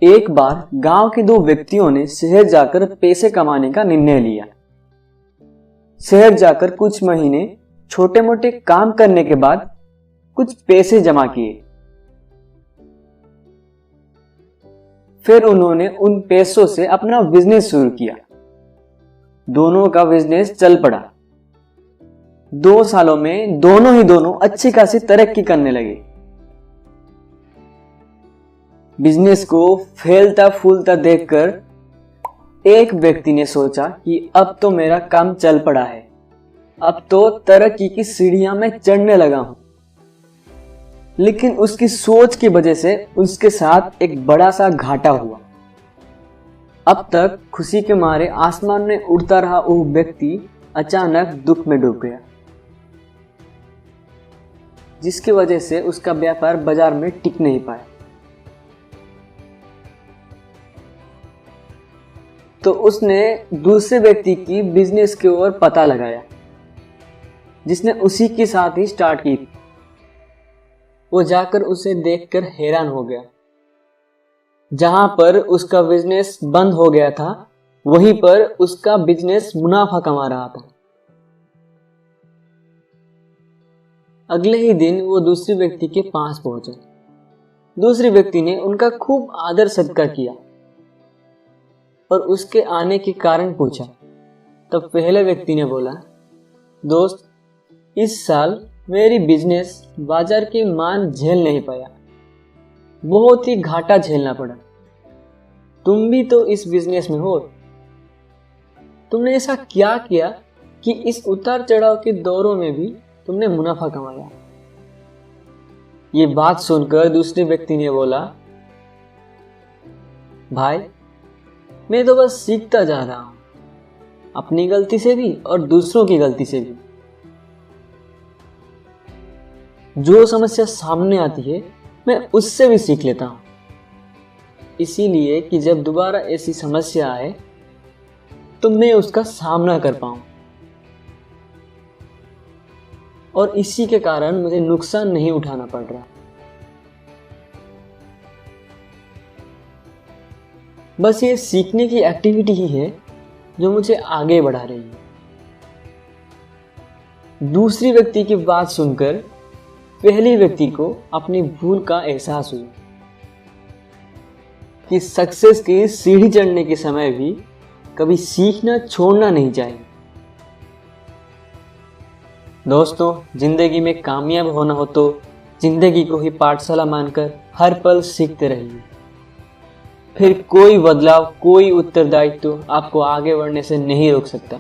एक बार गांव के दो व्यक्तियों ने शहर जाकर पैसे कमाने का निर्णय लिया। शहर जाकर कुछ महीने छोटे मोटे काम करने के बाद कुछ पैसे जमा किए। फिर उन्होंने उन पैसों से अपना बिजनेस शुरू किया। दोनों का बिजनेस चल पड़ा। 2 सालों में दोनों अच्छी खासी तरक्की करने लगे। बिजनेस को फैलता फूलता देखकर एक व्यक्ति ने सोचा कि अब तो मेरा काम चल पड़ा है, अब तो तरक्की की सीढ़ियां मैं चढ़ने लगा हूं। लेकिन उसकी सोच की वजह से उसके साथ एक बड़ा सा घाटा हुआ। अब तक खुशी के मारे आसमान में उड़ता रहा वो व्यक्ति अचानक दुख में डूब गया, जिसकी वजह से उसका व्यापार बाजार में टिक नहीं पाया। तो उसने दूसरे व्यक्ति की बिजनेस के ओर पता लगाया, जिसने उसी के साथ ही स्टार्ट की। वो जाकर उसे देखकर हैरान हो गया। जहां पर उसका बिजनेस बंद हो गया था, वहीं पर उसका बिजनेस मुनाफा कमा रहा था। अगले ही दिन वो दूसरे व्यक्ति के पास पहुंचे। दूसरे व्यक्ति ने उनका खूब आदर सत्कार किया और उसके आने के कारण पूछा। तब पहले व्यक्ति ने बोला, दोस्त, इस साल मेरी बिजनेस बाजार के मान झेल नहीं पाया, बहुत ही घाटा झेलना पड़ा। तुम भी तो इस बिजनेस में हो, तुमने ऐसा क्या किया कि इस उतार चढ़ाव के दौरों में भी तुमने मुनाफा कमाया? ये बात सुनकर दूसरे व्यक्ति ने बोला, भाई, मैं तो बस सीखता जा रहा हूं, अपनी गलती से भी और दूसरों की गलती से भी। जो समस्या सामने आती है मैं उससे भी सीख लेता हूं, इसीलिए कि जब दोबारा ऐसी समस्या आए तो मैं उसका सामना कर पाऊं और इसी के कारण मुझे नुकसान नहीं उठाना पड़ रहा। बस ये सीखने की एक्टिविटी ही है जो मुझे आगे बढ़ा रही है। दूसरी व्यक्ति की बात सुनकर पहली व्यक्ति को अपनी भूल का एहसास हुआ कि सक्सेस की सीढ़ी चढ़ने के समय भी कभी सीखना छोड़ना नहीं चाहिए। दोस्तों, जिंदगी में कामयाब होना हो तो जिंदगी को ही पाठशाला मानकर हर पल सीखते रहिए। फिर कोई बदलाव, कोई उत्तरदायित्व आपको आगे बढ़ने से नहीं रोक सकता।